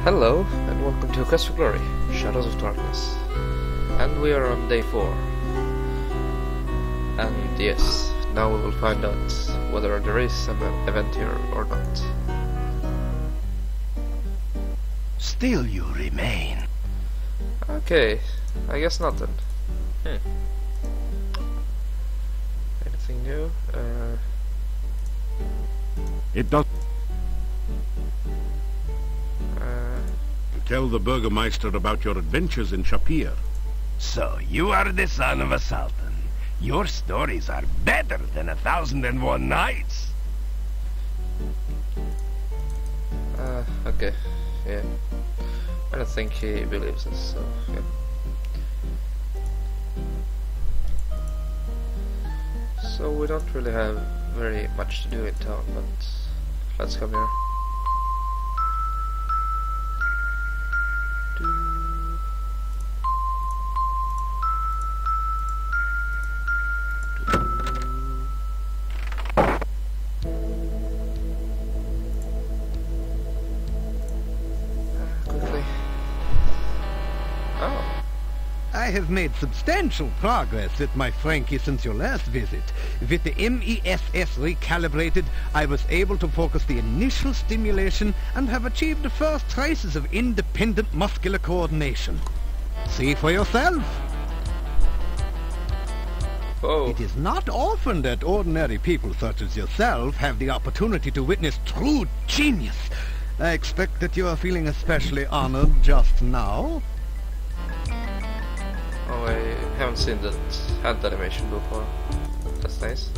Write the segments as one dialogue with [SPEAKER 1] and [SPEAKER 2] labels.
[SPEAKER 1] Hello, and welcome to Quest for Glory, Shadows of Darkness. And we are on day 4. And yes, now we will find out whether there is an event here or not.
[SPEAKER 2] Still you remain.
[SPEAKER 1] Okay, I guess not then. Anything new?
[SPEAKER 3] It does. Tell the Burgermeister about your adventures in Shapir.
[SPEAKER 2] So you are the son of a sultan. Your stories are better than 1001 Nights.
[SPEAKER 1] Okay, yeah. I don't think he believes us, so yeah. So we don't really have very much to do in town, but let's come here.
[SPEAKER 4] I have made substantial progress with my Frankie since your last visit. With the MESS recalibrated, I was able to focus the initial stimulation and have achieved the first traces of independent muscular coordination. See for yourself.
[SPEAKER 1] Oh.
[SPEAKER 4] It is not often that ordinary people such as yourself have the opportunity to witness true genius. I expect that you are feeling especially honored just now.
[SPEAKER 1] Oh, I haven't seen that hand animation before. That's nice.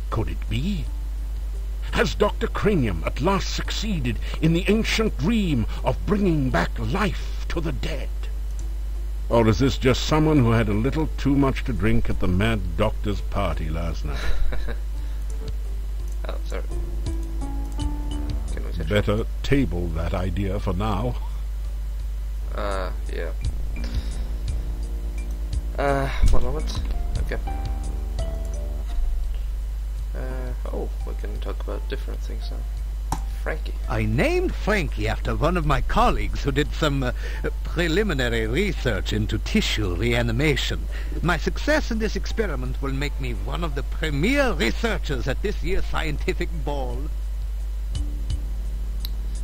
[SPEAKER 3] Could it be? Has Dr. Cranium at last succeeded in the ancient dream of bringing back life to the dead? Or is this just someone who had a little too much to drink at the Mad Doctor's party last night?
[SPEAKER 1] Oh, sorry. Can we touch
[SPEAKER 3] Better table that idea for now.
[SPEAKER 1] yeah. One moment. Okay. Oh, we can talk about different things now. Frankie.
[SPEAKER 4] I named Frankie after one of my colleagues who did some preliminary research into tissue reanimation. My success in this experiment will make me one of the premier researchers at this year's scientific ball.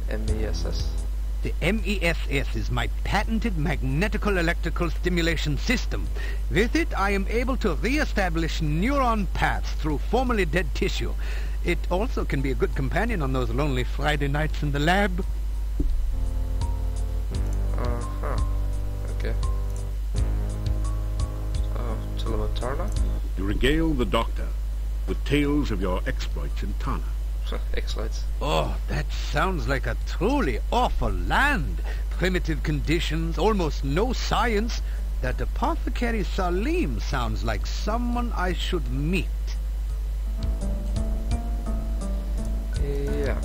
[SPEAKER 1] MESS.
[SPEAKER 4] The MESS is my patented magnetical electrical stimulation system. With it, I am able to re-establish neuron paths through formerly dead tissue. It also can be a good companion on those lonely Friday nights in the lab.
[SPEAKER 1] Okay. So, tell about Tarna?
[SPEAKER 3] You regale the Doctor with tales of your exploits in Tana.
[SPEAKER 1] Exploits.
[SPEAKER 4] Oh, that sounds like a truly awful land. Primitive conditions, almost no science. That apothecary Salim sounds like someone I should meet.
[SPEAKER 1] Yeah.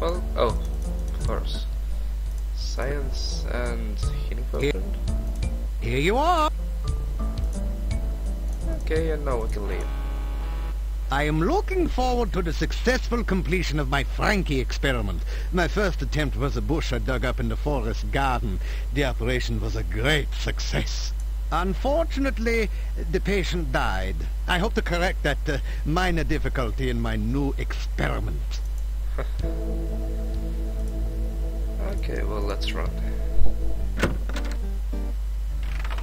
[SPEAKER 1] Well, oh, of course. Science and healing potion.
[SPEAKER 4] Here you are.
[SPEAKER 1] Okay, and now we can leave.
[SPEAKER 4] I am looking forward to the successful completion of my Frankie experiment. My first attempt was a bush I dug up in the forest garden. The operation was a great success. Unfortunately, the patient died. I hope to correct that minor difficulty in my new experiment.
[SPEAKER 1] Okay, well, let's run.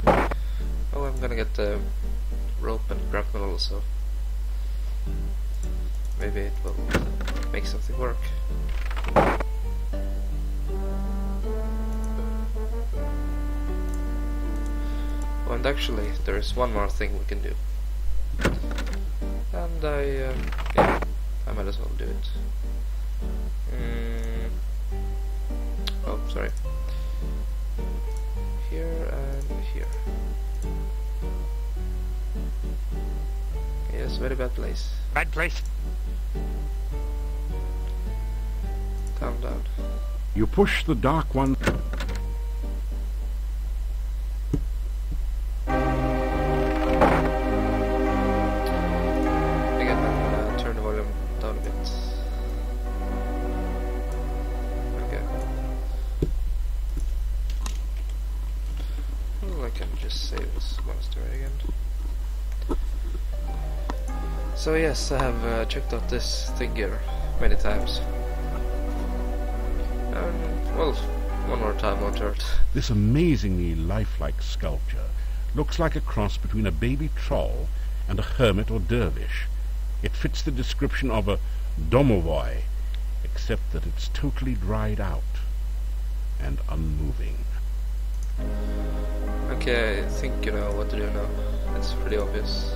[SPEAKER 1] Oh, I'm gonna get the rope and grapnel also. Maybe it will make something work. Oh, and actually, there is one more thing we can do. And yeah, I might as well do it. Oh, sorry. Here and here. Yes, very bad place.
[SPEAKER 4] Bad place.
[SPEAKER 1] Calm down.
[SPEAKER 3] You push the Dark One.
[SPEAKER 1] Again, I'm gonna turn the volume down a bit. Okay. can just save this monastery again. So yes, I have checked out this thing here many times. And, well, one more time on Earth.
[SPEAKER 3] This amazingly lifelike sculpture looks like a cross between a baby troll and a hermit or dervish. It fits the description of a Domovoi, except that it's totally dried out and unmoving.
[SPEAKER 1] Okay, I think you know what to do now. It's pretty obvious.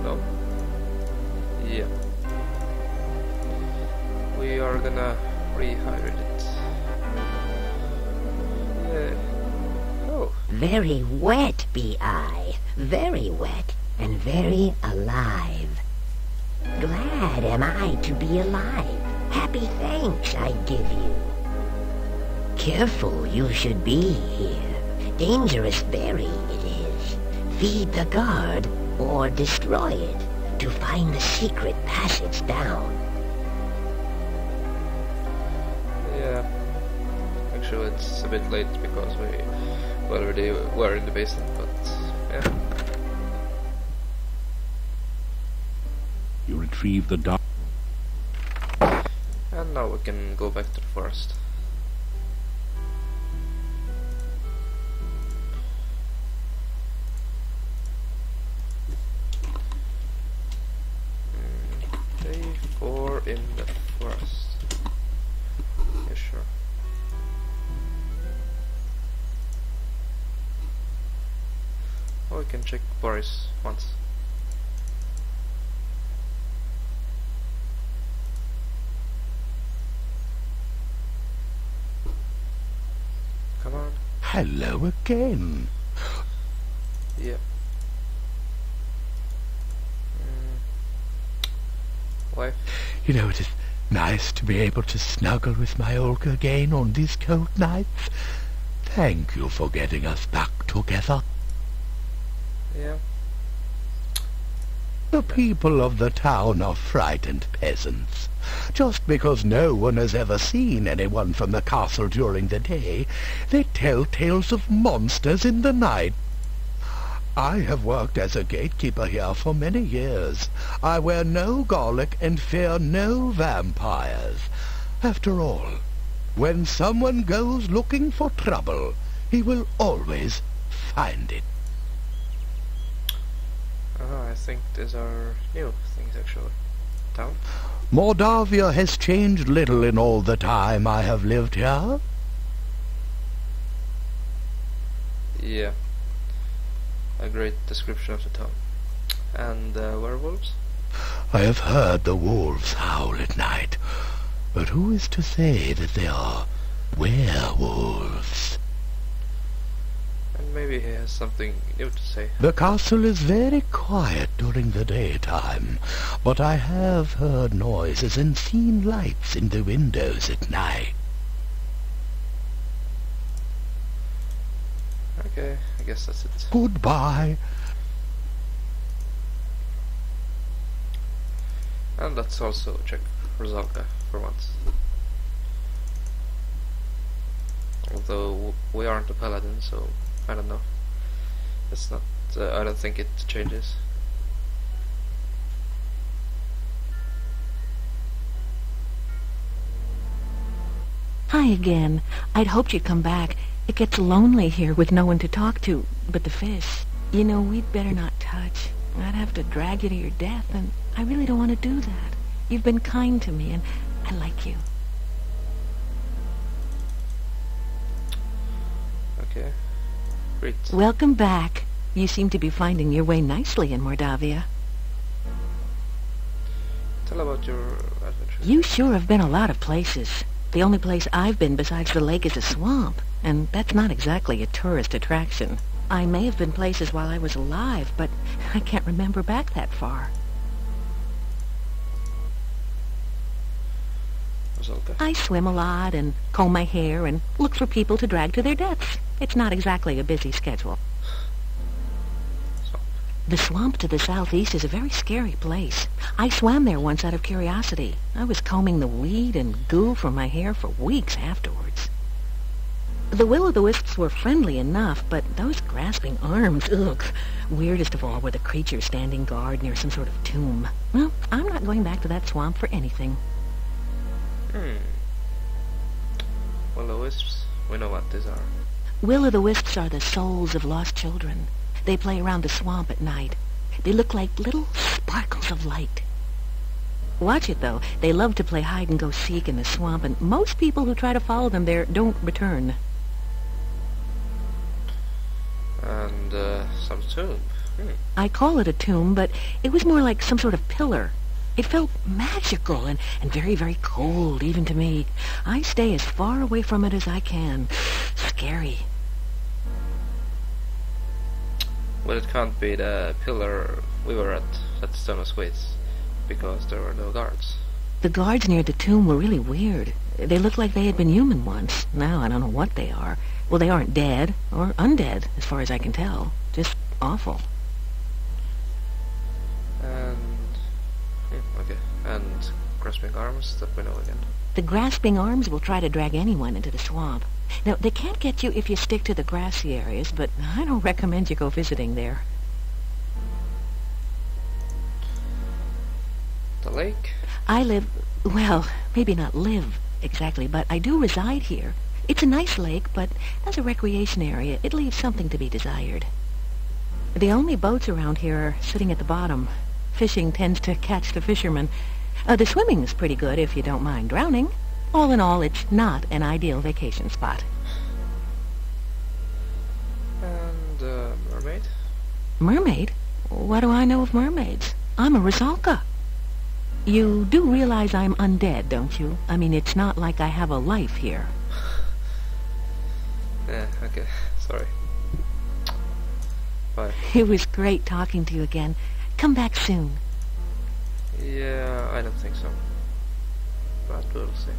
[SPEAKER 1] No? Yeah. We are gonna rehydrate it. Yeah. Oh.
[SPEAKER 5] Very wet be I. Very wet and very alive. Glad am I to be alive. Happy thanks I give you. Careful you should be here. Dangerous berry it is. Feed the guard or destroy it to find the secret passage down.
[SPEAKER 1] Yeah. Actually, it's a bit late because we already were in the basement, but yeah.
[SPEAKER 3] You retrieve the dark.
[SPEAKER 1] And now we can go back to the forest. Day 4 in the forest. Yeah, sure. Oh, we can check Boris once. Come on.
[SPEAKER 2] Hello again.
[SPEAKER 1] Yeah. Why?
[SPEAKER 2] You know, it is nice to be able to snuggle with my Olga again on these cold nights. Thank you for getting us back together.
[SPEAKER 1] Yeah.
[SPEAKER 2] The people of the town are frightened peasants. Just because no one has ever seen anyone from the castle during the day, they tell tales of monsters in the night. I have worked as a gatekeeper here for many years. I wear no garlic and fear no vampires. After all, when someone goes looking for trouble, he will always find it.
[SPEAKER 1] I think these are new things actually. Town?
[SPEAKER 2] Mordavia has changed little in all the time I have lived here.
[SPEAKER 1] Yeah. A great description of the town. And werewolves?
[SPEAKER 2] I have heard the wolves howl at night, but who is to say that they are werewolves?
[SPEAKER 1] And maybe he has something new to say.
[SPEAKER 2] The castle is very quiet during the daytime, but I have heard noises and seen lights in the windows at night.
[SPEAKER 1] Okay, I guess that's it.
[SPEAKER 2] Goodbye.
[SPEAKER 1] And let's also check Rosalka for once. Although we aren't a paladin, so I don't know. It's not. I don't think it changes.
[SPEAKER 6] Hi again. I'd hoped you'd come back. It gets lonely here with no one to talk to but the fish. You know, we'd better not touch. I'd have to drag you to your death, and I really don't want to do that. You've been kind to me, and I like you.
[SPEAKER 1] Okay. Great.
[SPEAKER 6] Welcome back. You seem to be finding your way nicely in Mordavia.
[SPEAKER 1] Tell about your adventure.
[SPEAKER 6] You sure have been a lot of places. The only place I've been besides the lake is a swamp, and that's not exactly a tourist attraction. I may have been places while I was alive, but I can't remember back that far.
[SPEAKER 1] Rosalka?
[SPEAKER 6] I swim a lot and comb my hair and look for people to drag to their deaths. It's not exactly a busy schedule. The swamp to the southeast is a very scary place. I swam there once out of curiosity. I was combing the weed and goo from my hair for weeks afterwards. The will-o'-the-wisps were friendly enough, but those grasping arms, ugh. Weirdest of all were the creatures standing guard near some sort of tomb. Well, I'm not going back to that swamp for anything.
[SPEAKER 1] Will-o'-wisps. We know what these are.
[SPEAKER 6] Will-o'-the-wisps are the souls of lost children. They play around the swamp at night. They look like little sparkles of light. Watch it, though. They love to play hide-and-go-seek in the swamp, and most people who try to follow them there don't return.
[SPEAKER 1] And, some tomb.
[SPEAKER 6] I call it a tomb, but it was more like some sort of pillar. It felt magical and very, very cold, even to me. I stay as far away from it as I can. Scary.
[SPEAKER 1] Well, it can't be the pillar we were at the Stone of Sweets, because there were no guards.
[SPEAKER 6] The guards near the tomb were really weird. They looked like they had been human once. Now I don't know what they are. Well, they aren't dead, or undead, as far as I can tell. Just awful.
[SPEAKER 1] And... okay. And grasping arms, that we know again.
[SPEAKER 6] The grasping arms will try to drag anyone into the swamp. Now, they can't get you if you stick to the grassy areas, but I don't recommend you go visiting there.
[SPEAKER 1] The lake?
[SPEAKER 6] I live... well, maybe not live exactly, but I do reside here. It's a nice lake, but as a recreation area, it leaves something to be desired. The only boats around here are sitting at the bottom. Fishing tends to catch the fishermen. The swimming's pretty good if you don't mind drowning. All in all, it's not an ideal vacation spot.
[SPEAKER 1] And, mermaid?
[SPEAKER 6] Mermaid? What do I know of mermaids? I'm a Rusalka. You do realize I'm undead, don't you? I mean, it's not like I have a life here.
[SPEAKER 1] Yeah, okay. Sorry. Bye.
[SPEAKER 6] It was great talking to you again. Come back soon.
[SPEAKER 1] Yeah, I don't think so. But we'll see.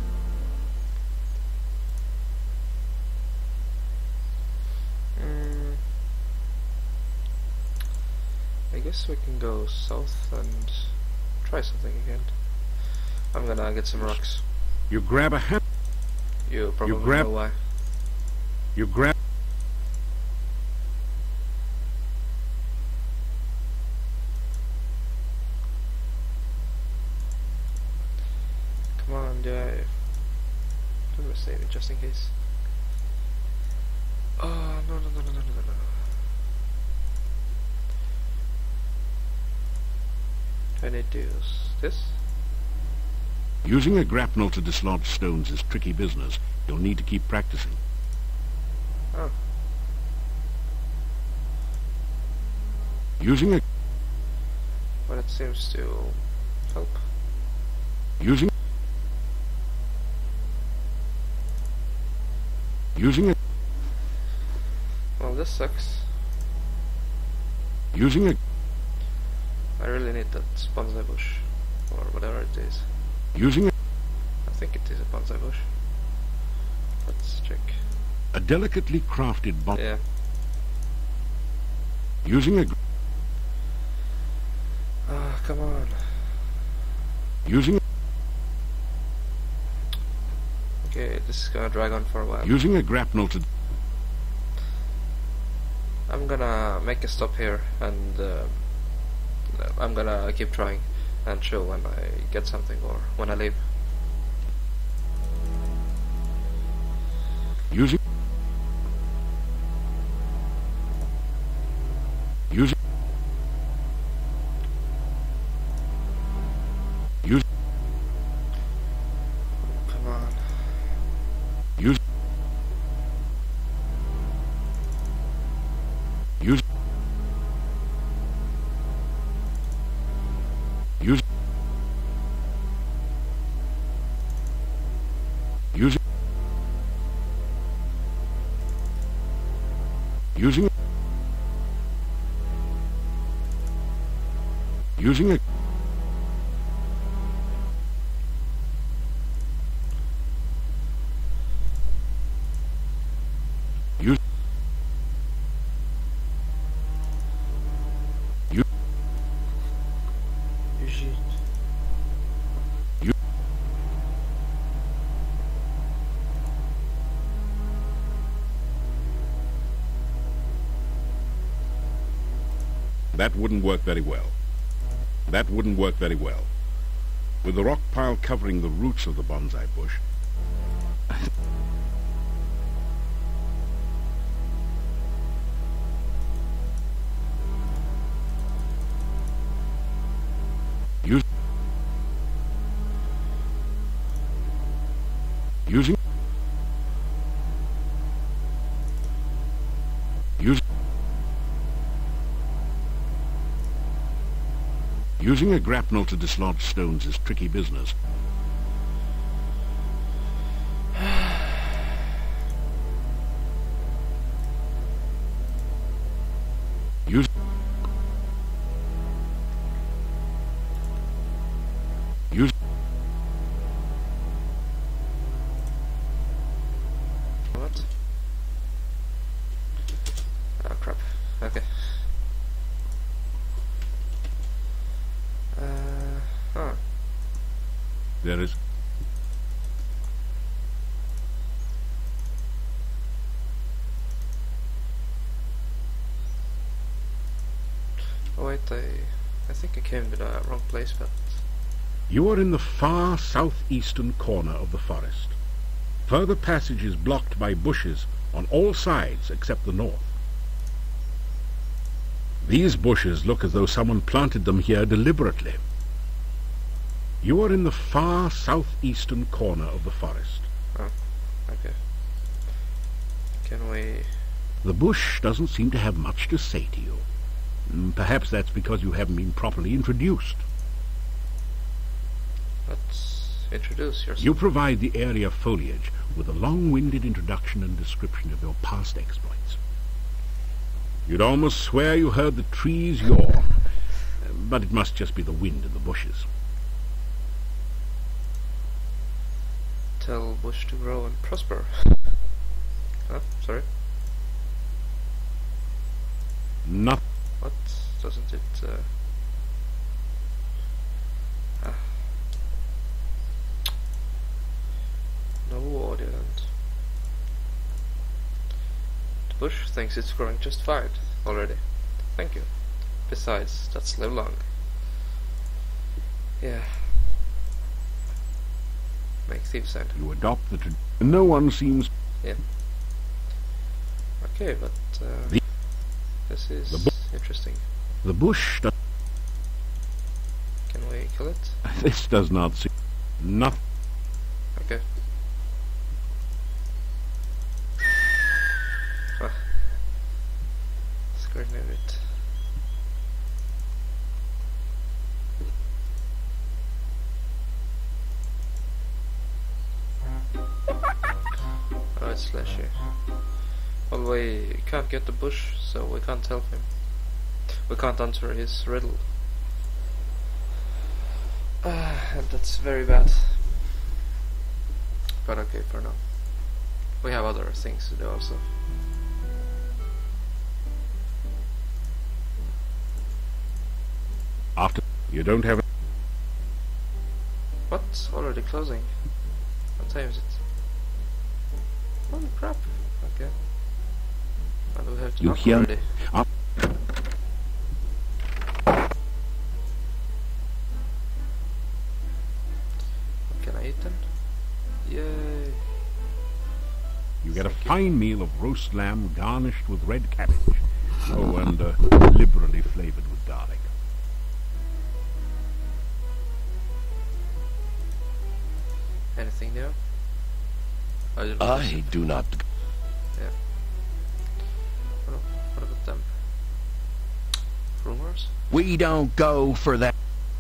[SPEAKER 1] I guess we can go south and try something again. I'm gonna get some rocks.
[SPEAKER 3] You grab a hand.
[SPEAKER 1] You probably
[SPEAKER 3] grab-
[SPEAKER 1] know why.
[SPEAKER 3] You grab.
[SPEAKER 1] Come on, do I... I'm gonna save it just in case. Oh, no. Do I need to use this?
[SPEAKER 3] Using a grapnel to dislodge stones is tricky business. You'll need to keep practicing.
[SPEAKER 1] Oh.
[SPEAKER 3] Using a...
[SPEAKER 1] Well, it seems to help.
[SPEAKER 3] Using a...
[SPEAKER 1] Well, this sucks.
[SPEAKER 3] Using a...
[SPEAKER 1] I really need that bonsai bush. Or whatever it is.
[SPEAKER 3] Using a...
[SPEAKER 1] I think it is a bonsai bush. Let's check.
[SPEAKER 3] A delicately crafted bomb.
[SPEAKER 1] Yeah.
[SPEAKER 3] Using a...
[SPEAKER 1] Ah, come on.
[SPEAKER 3] Using a...
[SPEAKER 1] Okay, this is gonna drag on for a while.
[SPEAKER 3] Using a grapnel to...
[SPEAKER 1] I'm gonna make a stop here, and I'm gonna keep trying and show when I get something or when I leave.
[SPEAKER 3] Using... Using... Use...
[SPEAKER 1] Come on.
[SPEAKER 3] Use... Use... Use... Use... Using... Using a... Use... Use... That wouldn't work very well. That wouldn't work very well. With the rock pile covering the roots of the bonsai bush, using a grapnel to dislodge stones is tricky business.
[SPEAKER 1] What? Oh crap. Okay. Huh.
[SPEAKER 3] There is...
[SPEAKER 1] Oh wait, I think I came to the wrong place, but...
[SPEAKER 3] You are in the far southeastern corner of the forest. Further passage is blocked by bushes on all sides except the north. These bushes look as though someone planted them here deliberately. You are in the far southeastern corner of the forest.
[SPEAKER 1] Oh, okay. Can we...
[SPEAKER 3] The bush doesn't seem to have much to say to you. Perhaps that's because you haven't been properly introduced.
[SPEAKER 1] Let's introduce yourself.
[SPEAKER 3] You provide the area foliage with a long-winded introduction and description of your past exploits. You'd almost swear you heard the trees yawn, but it must just be the wind in the bushes.
[SPEAKER 1] Tell bush to grow and prosper. Oh, sorry.
[SPEAKER 3] Not.
[SPEAKER 1] What? Doesn't it, No audio and... The bush thinks it's growing just fine already. Thank you. Besides, that's live long. Yeah. Make thieves sound.
[SPEAKER 3] You adopt the no one seems...
[SPEAKER 1] Yeah. Okay, but this is interesting.
[SPEAKER 3] The bush...
[SPEAKER 1] Can we kill it?
[SPEAKER 3] This does not seem... Nothing.
[SPEAKER 1] Okay. Scared me a bit. Oh, it's Slashy. Well, we can't get the bush, so we can't help him. We can't answer his riddle. And that's very bad. But okay, for now. We have other things to do also.
[SPEAKER 3] After you don't have...
[SPEAKER 1] What? Already closing? What time is it? Holy crap. Okay. Well, we have to knock already. Can I eat them? Yay.
[SPEAKER 3] You get a fine meal of roast lamb garnished with red cabbage. Oh, and liberally flavored with garlic.
[SPEAKER 1] Anything new?
[SPEAKER 2] I do not...
[SPEAKER 1] Yeah. What about them? Rumors?
[SPEAKER 2] We don't go for that.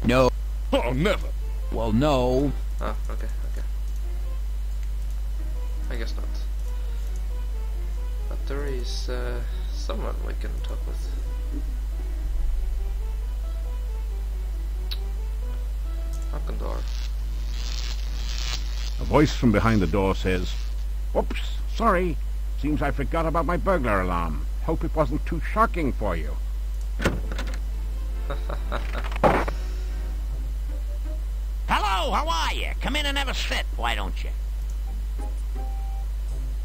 [SPEAKER 2] No.
[SPEAKER 3] Oh, never.
[SPEAKER 2] Well, no.
[SPEAKER 1] Ah, okay. I guess not. But there is someone we can talk with. Open door.
[SPEAKER 3] A voice from behind the door says, "Oops, sorry. Seems I forgot about my burglar alarm. Hope it wasn't too shocking for you."
[SPEAKER 7] Hello, how are you? Come in and have a sit, why don't you?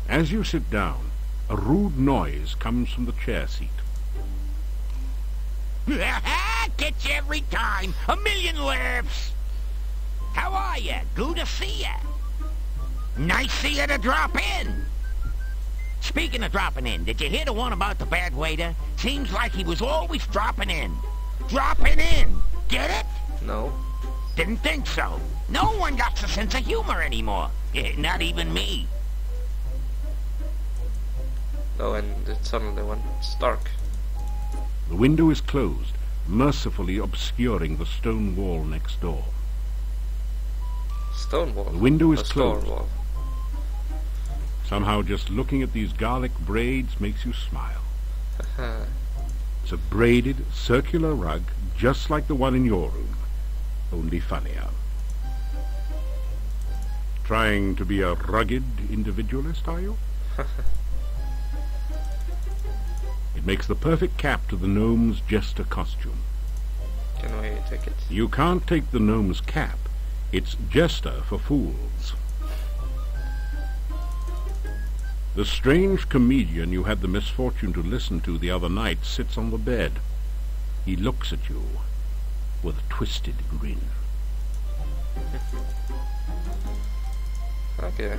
[SPEAKER 3] As you sit down, a rude noise comes from the chair seat.
[SPEAKER 7] Gets you every time. A million laughs. How are ya? Good to see ya. Nice see ya to drop in. Speaking of dropping in, did you hear the one about the bad waiter? Seems like he was always dropping in. Dropping in. Get it?
[SPEAKER 1] No.
[SPEAKER 7] Didn't think so. No one got a sense of humor anymore. Not even me.
[SPEAKER 1] Oh, and it suddenly went dark.
[SPEAKER 3] The window is closed, mercifully obscuring the stone wall next door.
[SPEAKER 1] Stone wall?
[SPEAKER 3] The window is
[SPEAKER 1] A stone
[SPEAKER 3] closed.
[SPEAKER 1] wall.
[SPEAKER 3] Somehow just looking at these garlic braids makes you smile. It's a braided, circular rug, just like the one in your room, only funnier. Trying to be a rugged individualist, are you? It makes the perfect cap to the gnome's jester costume.
[SPEAKER 1] Can we take it?
[SPEAKER 3] You can't take the gnome's cap. It's jester for fools. The strange comedian you had the misfortune to listen to the other night sits on the bed. He looks at you with a twisted grin.
[SPEAKER 1] Okay.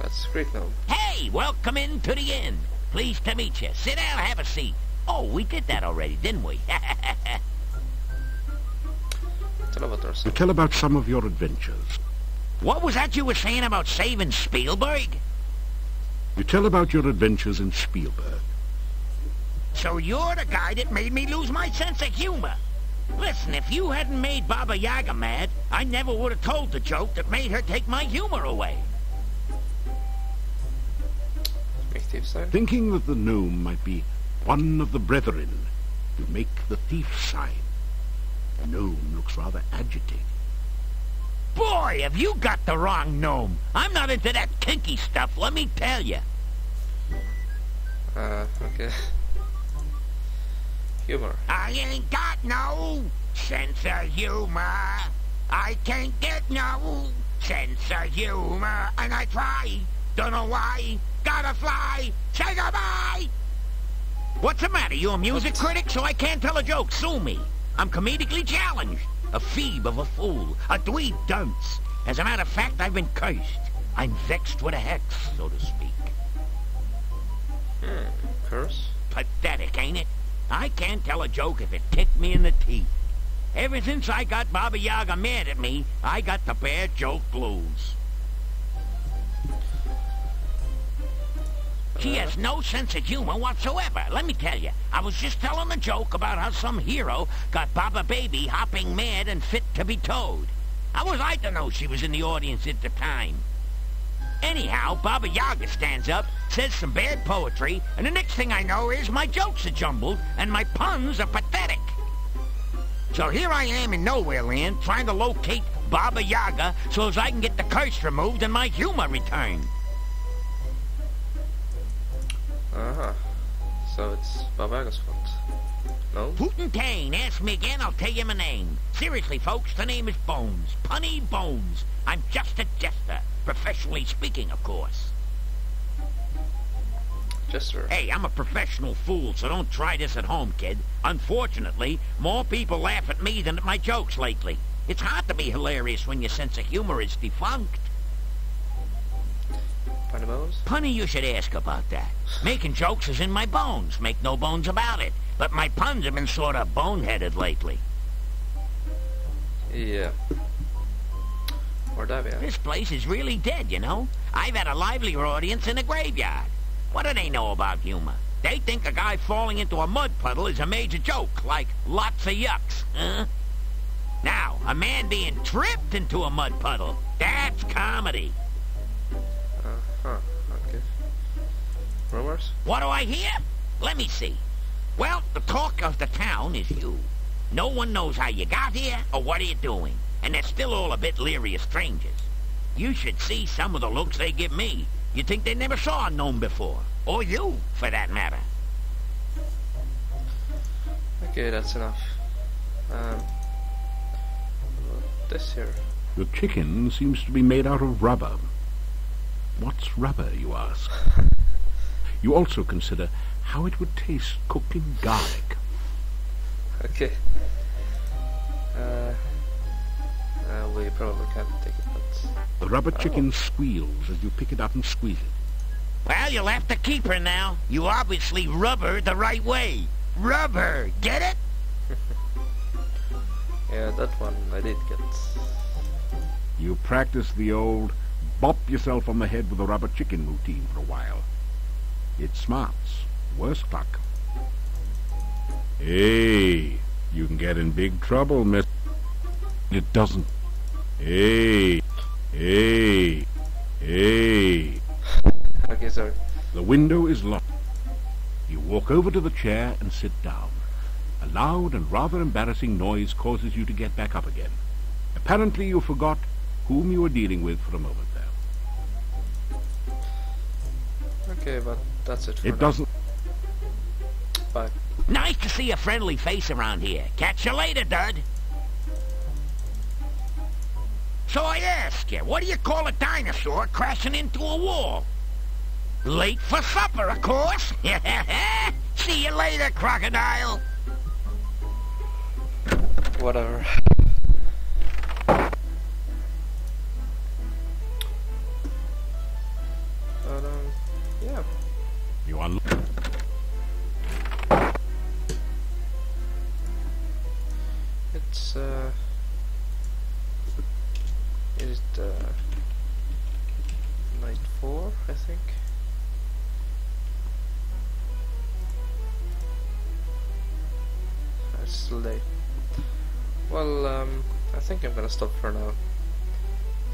[SPEAKER 1] That's great now.
[SPEAKER 7] Hey, welcome into the inn. Pleased to meet you. Sit down, have a seat. Oh, we did that already, didn't we?
[SPEAKER 1] Tell about ourselves.
[SPEAKER 3] Tell about some of your adventures.
[SPEAKER 7] What was that you were saying about saving Spielberg?
[SPEAKER 3] You tell about your adventures in Spielberg.
[SPEAKER 7] So you're the guy that made me lose my sense of humor. Listen, if you hadn't made Baba Yaga mad, I never would have told the joke that made her take my humor away.
[SPEAKER 1] Make thief sign?
[SPEAKER 3] Thinking that the gnome might be one of the brethren, you make the thief sign. The gnome looks rather agitated.
[SPEAKER 7] Boy, have you got the wrong gnome. I'm not into that kinky stuff, let me tell you.
[SPEAKER 1] Okay. Humor.
[SPEAKER 7] I ain't got no sense of humor. I can't get no sense of humor. And I try, don't know why, gotta fly, say goodbye. What's the matter, you a music critic? So I can't tell a joke, sue me. I'm comedically challenged. A phoebe of a fool, a dweeb dunce. As a matter of fact, I've been cursed. I'm vexed with a hex, so to speak.
[SPEAKER 1] Curse?
[SPEAKER 7] Pathetic, ain't it? I can't tell a joke if it kicked me in the teeth. Ever since I got Baba Yaga mad at me, I got the bad joke blues. She has no sense of humor whatsoever. Let me tell you, I was just telling a joke about how some hero got Baba Baby hopping mad and fit to be towed. How was I to know she was in the audience at the time? Anyhow, Baba Yaga stands up, says some bad poetry, and the next thing I know is my jokes are jumbled and my puns are pathetic. So here I am in Nowhere Land trying to locate Baba Yaga so as I can get the curse removed and my humor returned.
[SPEAKER 1] Uh-huh. So it's Baba Yaga's fault. No?
[SPEAKER 7] Putin ask me again, I'll tell you my name. Seriously, folks, the name is Bones. Punny Bones. I'm just a jester. Professionally speaking, of course.
[SPEAKER 1] Jester.
[SPEAKER 7] Hey, I'm a professional fool, so don't try this at home, kid. Unfortunately, more people laugh at me than at my jokes lately. It's hard to be hilarious when your sense of humor is defunct.
[SPEAKER 1] Punny Bones?
[SPEAKER 7] Punny, you should ask about that. Making jokes is in my bones, make no bones about it. But my puns have been sort of boneheaded lately.
[SPEAKER 1] Yeah. Or die, yeah.
[SPEAKER 7] This place is really dead, you know? I've had a livelier audience in a graveyard. What do they know about humor? They think a guy falling into a mud puddle is a major joke, like lots of yucks, huh? Now, a man being tripped into a mud puddle, that's comedy.
[SPEAKER 1] Uh-huh. Okay. Rumors?
[SPEAKER 7] What do I hear? Let me see. Well, the talk of the town is you. No one knows how you got here or what are you doing. And they're still all a bit leery of strangers. You should see some of the looks they give me. You'd think they never saw a gnome before. Or you, for that matter.
[SPEAKER 1] Okay, that's enough. This here.
[SPEAKER 3] The chicken seems to be made out of rubber. What's rubber, you ask? You also consider how it would taste cooked in garlic.
[SPEAKER 1] Okay. We probably can't take it, but...
[SPEAKER 3] The rubber chicken squeals as you pick it up and squeeze it.
[SPEAKER 7] Well, you'll have to keep her now. You obviously rub her the right way. Rub her, get it?
[SPEAKER 1] Yeah, that one I did get.
[SPEAKER 3] You practice the old bop yourself on the head with a rubber chicken routine for a while. It smarts. Worse luck. Hey, you can get in big trouble, miss. It doesn't. Hey, hey, hey.
[SPEAKER 1] Okay, sorry.
[SPEAKER 3] The window is locked. You walk over to the chair and sit down. A loud and rather embarrassing noise causes you to get back up again. Apparently you forgot whom you were dealing with for a moment there.
[SPEAKER 1] Okay, but that's it for now.
[SPEAKER 3] It doesn't...
[SPEAKER 1] Bye.
[SPEAKER 7] Nice to see a friendly face around here. Catch you later, Dud. So I ask you, what do you call a dinosaur crashing into a wall? Late for supper, of course. See you later, crocodile.
[SPEAKER 1] Whatever. But, yeah.
[SPEAKER 3] You unlock...
[SPEAKER 1] It's, is it, night 4, I think? It's still late. Well, I think I'm gonna stop for now.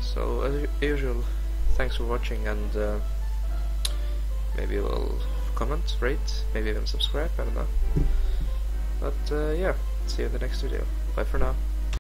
[SPEAKER 1] So, as usual, thanks for watching, and maybe we'll comment, rate, maybe even subscribe, I don't know. But, yeah, see you in the next video. Bye for now.